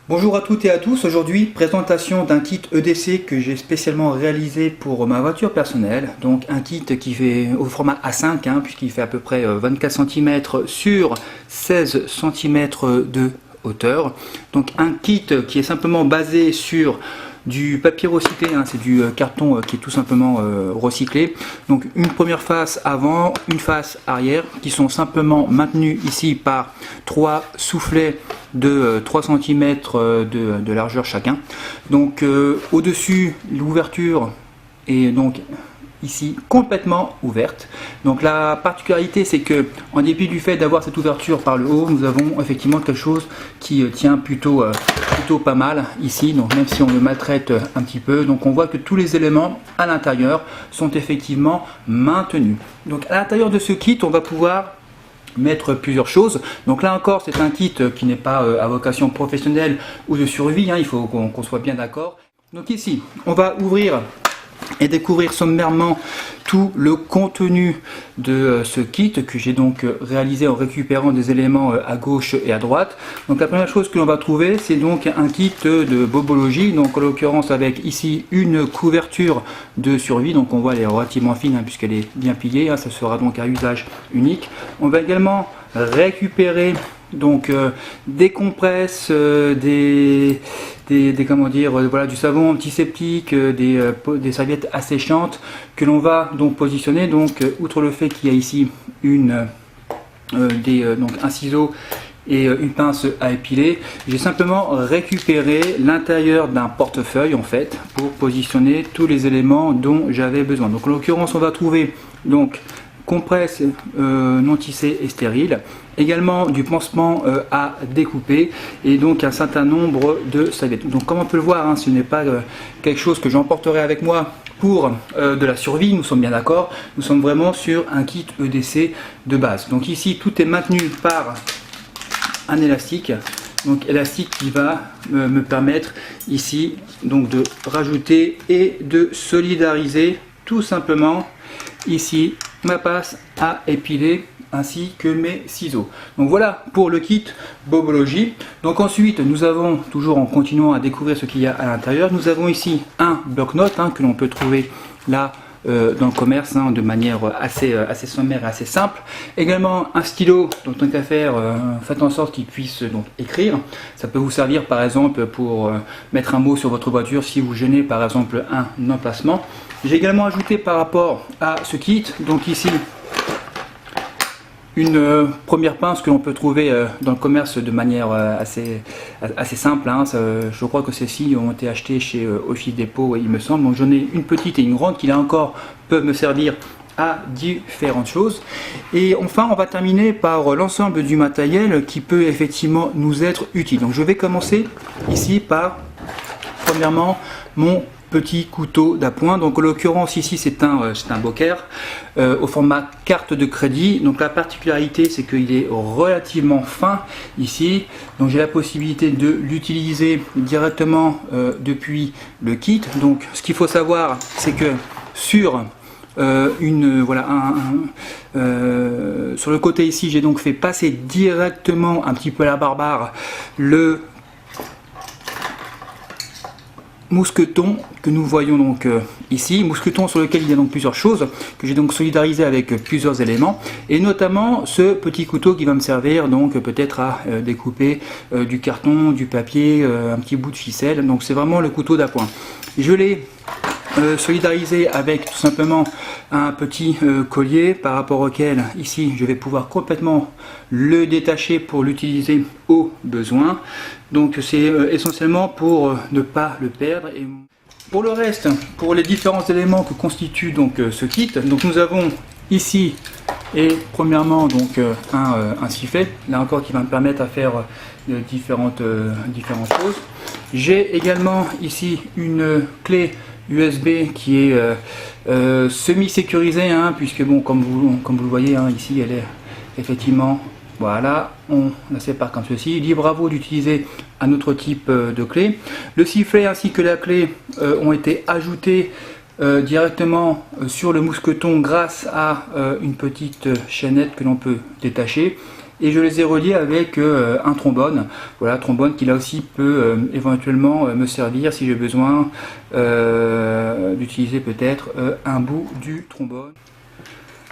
Bonjour à toutes et à tous, aujourd'hui présentation d'un kit EDC que j'ai spécialement réalisé pour ma voiture personnelle. Donc un kit qui fait au format A5 puisqu'il fait à peu près 24 cm sur 16 cm de hauteur. Donc un kit qui est simplement basé sur du papier recyclé, c'est du carton qui est tout simplement recyclé. Donc une première face avant, une face arrière qui sont simplement maintenues ici par trois soufflets de 3 cm de largeur chacun. Donc au-dessus, l'ouverture est donc ici complètement ouverte. Donc la particularité, c'est que en dépit du fait d'avoir cette ouverture par le haut, nous avons effectivement quelque chose qui tient plutôt pas mal ici. Donc même si on le maltraite un petit peu, donc on voit que tous les éléments à l'intérieur sont effectivement maintenus. Donc à l'intérieur de ce kit, on va pouvoir mettre plusieurs choses. Donc là encore, c'est un kit qui n'est pas à vocation professionnelle ou de survie, il faut qu'on soit bien d'accord. Donc ici, on va ouvrir et découvrir sommairement tout le contenu de ce kit que j'ai donc réalisé en récupérant des éléments à gauche et à droite. Donc la première chose que l'on va trouver, c'est donc un kit de bobologie, donc en l'occurrence avec ici une couverture de survie. Donc on voit elle est relativement fine puisqu'elle est bien pliée, ça sera donc à usage unique. On va également récupérer donc des compresses, comment dire, voilà, du savon antiseptique, des serviettes asséchantes que l'on va donc positionner. Donc outre le fait qu'il y a ici donc un ciseau et une pince à épiler, j'ai simplement récupéré l'intérieur d'un portefeuille en fait pour positionner tous les éléments dont j'avais besoin. Donc en l'occurrence, on va trouver donc compresse non tissée et stérile, également du pansement à découper et donc un certain nombre de serviettes. Donc comme on peut le voir, ce n'est pas quelque chose que j'emporterai avec moi pour de la survie, nous sommes bien d'accord, nous sommes vraiment sur un kit EDC de base. Donc ici tout est maintenu par un élastique, donc élastique qui va me permettre ici donc de rajouter et de solidariser tout simplement ici ma passe à épiler ainsi que mes ciseaux. Donc voilà pour le kit bobologie. Donc ensuite nous avons, toujours en continuant à découvrir ce qu'il y a à l'intérieur, nous avons ici un bloc-notes que l'on peut trouver là dans le commerce de manière assez sommaire et assez simple. Également un stylo, donc tant qu'à faire, faites en sorte qu'il puisse donc écrire. Ça peut vous servir par exemple pour mettre un mot sur votre voiture si vous gênez par exemple un emplacement. J'ai également ajouté par rapport à ce kit, donc ici une première pince que l'on peut trouver dans le commerce de manière assez simple. Je crois que celles-ci ont été achetées chez Office Depot, il me semble. Donc j'en ai une petite et une grande qui là encore peuvent me servir à différentes choses. Et enfin, on va terminer par l'ensemble du matériel qui peut effectivement nous être utile. Donc je vais commencer ici par, premièrement, mon petit couteau d'appoint. Donc en l'occurrence ici c'est un Boker au format carte de crédit. Donc la particularité c'est qu'il est relativement fin ici, donc j'ai la possibilité de l'utiliser directement depuis le kit. Donc ce qu'il faut savoir, c'est que sur sur le côté ici, j'ai donc fait passer directement un petit peu à la barbare le mousqueton que nous voyons donc ici, mousqueton sur lequel il y a donc plusieurs choses que j'ai donc solidarisé avec plusieurs éléments, et notamment ce petit couteau qui va me servir donc peut-être à découper du carton, du papier, un petit bout de ficelle. Donc c'est vraiment le couteau d'appoint. Je l'ai solidarisé avec tout simplement un petit collier par rapport auquel ici je vais pouvoir complètement le détacher pour l'utiliser au besoin. Donc c'est essentiellement pour ne pas le perdre. Et pour le reste, pour les différents éléments que constitue donc ce kit, donc nous avons ici et premièrement donc un sifflet, là encore qui va me permettre à faire différentes choses. J'ai également ici une clé USB qui est semi-sécurisée, puisque bon, comme vous le voyez ici elle est effectivement, voilà, on la sépare comme ceci. Libre à vous d'utiliser un autre type de clé. Le sifflet ainsi que la clé ont été ajoutés directement sur le mousqueton grâce à une petite chaînette que l'on peut détacher. et je les ai reliés avec un trombone. Voilà, trombone qui là aussi peut éventuellement me servir si j'ai besoin d'utiliser peut-être un bout du trombone.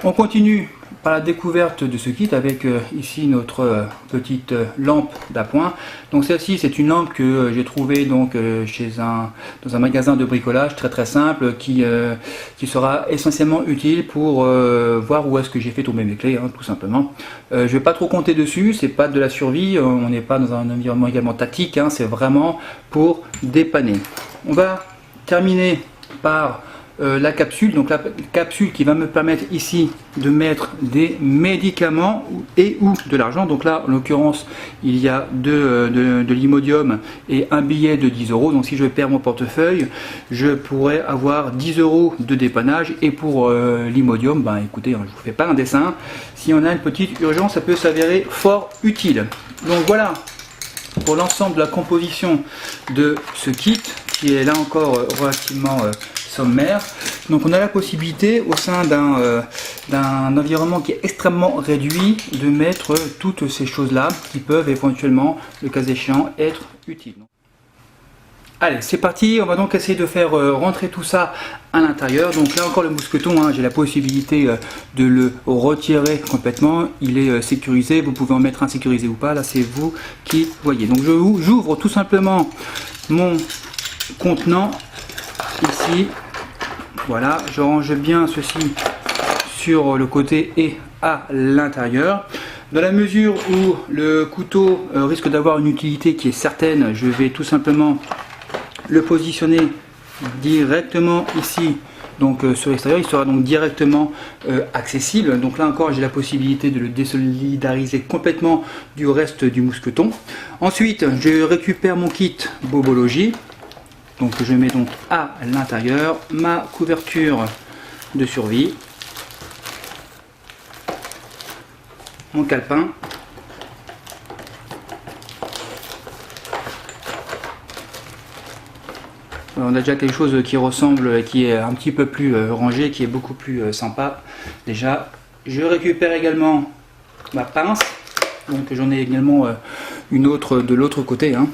On continue par la découverte de ce kit avec ici notre petite lampe d'appoint. Donc celle-ci c'est une lampe que j'ai trouvée donc dans un magasin de bricolage très simple qui sera essentiellement utile pour voir où est-ce que j'ai fait tomber mes clés, hein, tout simplement. Je ne vais pas trop compter dessus, c'est pas de la survie, on n'est pas dans un environnement également tactique, hein, c'est vraiment pour dépanner. On va terminer par la capsule, donc la capsule qui va me permettre ici de mettre des médicaments et ou de l'argent. Donc là en l'occurrence il y a de l'imodium et un billet de 10 €. Donc si je perds mon portefeuille, je pourrais avoir 10 € de dépannage. Et pour l'imodium, ben écoutez, je vous fais pas un dessin, si on a une petite urgence ça peut s'avérer fort utile. Donc voilà pour l'ensemble de la composition de ce kit qui est là encore relativement sommaire. Donc on a la possibilité au sein d'un environnement qui est extrêmement réduit de mettre toutes ces choses là qui peuvent éventuellement, le cas échéant, être utiles. Allez, c'est parti, on va donc essayer de faire rentrer tout ça à l'intérieur. Donc là encore le mousqueton, hein, j'ai la possibilité de le retirer complètement. Il est sécurisé, vous pouvez en mettre un sécurisé ou pas, là c'est vous qui voyez. Donc j'ouvre tout simplement mon contenant ici. Voilà, je range bien ceci sur le côté et à l'intérieur. Dans la mesure où le couteau risque d'avoir une utilité qui est certaine, je vais tout simplement le positionner directement ici, donc sur l'extérieur. Il sera donc directement accessible. Donc là encore j'ai la possibilité de le désolidariser complètement du reste du mousqueton. Ensuite je récupère mon kit Bobologie. Donc je mets donc à l'intérieur ma couverture de survie, mon calepin, on a déjà quelque chose qui ressemble, qui est un petit peu plus rangé, qui est beaucoup plus sympa. Déjà, je récupère également ma pince, donc j'en ai également une autre de l'autre côté, hein.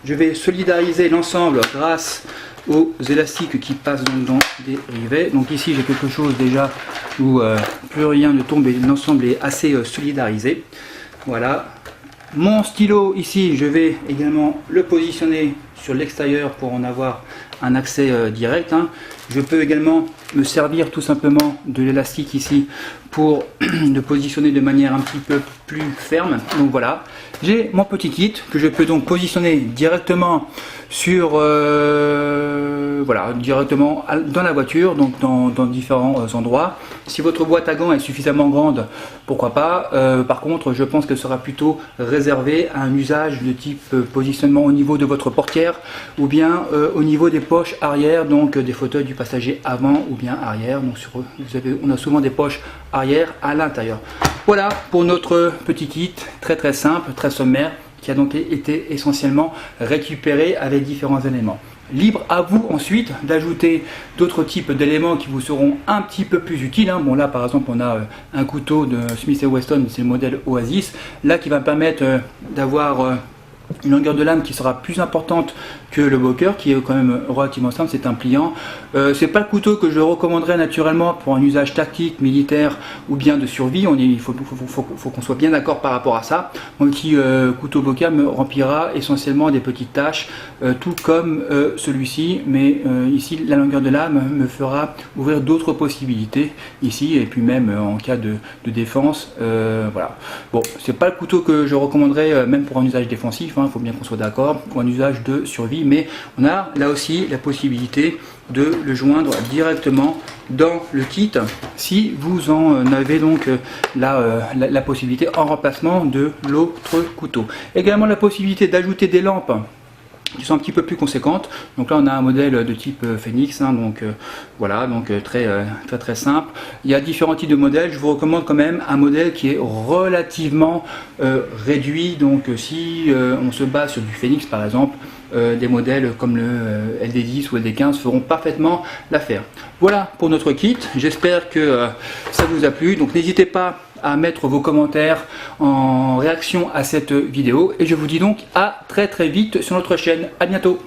Je vais solidariser l'ensemble grâce aux élastiques qui passent donc dans des rivets. Donc ici j'ai quelque chose déjà où plus rien ne tombe et l'ensemble est assez solidarisé. Voilà. Mon stylo ici, je vais également le positionner sur l'extérieur pour en avoir un accès direct, hein. Je peux également me servir tout simplement de l'élastique ici pour le positionner de manière un petit peu plus ferme. Donc voilà, j'ai mon petit kit que je peux donc positionner directement sur voilà, directement dans la voiture, donc dans différents endroits. Si votre boîte à gants est suffisamment grande, pourquoi pas. Par contre, je pense qu'elle sera plutôt réservée à un usage de type positionnement au niveau de votre portière ou bien au niveau des poches arrière, donc des fauteuils du passager avant ou bien arrière. Donc on a souvent des poches arrière à l'intérieur. Voilà pour notre petit kit très simple, très sommaire, qui a donc été essentiellement récupéré avec différents éléments. Libre à vous ensuite d'ajouter d'autres types d'éléments qui vous seront un petit peu plus utiles, hein. Bon là par exemple on a un couteau de Smith & Wesson, c'est le modèle Oasis, là qui va permettre d'avoir une longueur de lame qui sera plus importante que le Boker, qui est quand même relativement simple, c'est un pliant. C'est pas le couteau que je recommanderais naturellement pour un usage tactique, militaire ou bien de survie. Il faut qu'on soit bien d'accord par rapport à ça. Mon petit couteau Boker me remplira essentiellement des petites tâches, tout comme celui-ci, mais ici la longueur de lame me fera ouvrir d'autres possibilités ici, et puis même en cas de défense, voilà. Bon, c'est pas le couteau que je recommanderais même pour un usage défensif, il faut bien qu'on soit d'accord, ou un usage de survie, mais on a là aussi la possibilité de le joindre directement dans le kit si vous en avez donc la possibilité en remplacement de l'autre couteau. Également la possibilité d'ajouter des lampes qui sont un petit peu plus conséquentes. Donc là on a un modèle de type Phoenix, hein, donc voilà, donc très simple. Il y a différents types de modèles, je vous recommande quand même un modèle qui est relativement réduit. Donc si on se base sur du Phoenix par exemple, des modèles comme le LD10 ou LD15 feront parfaitement l'affaire. Voilà pour notre kit, j'espère que ça vous a plu. Donc n'hésitez pas à mettre vos commentaires en réaction à cette vidéo. Et je vous dis donc à très vite sur notre chaîne. À bientôt.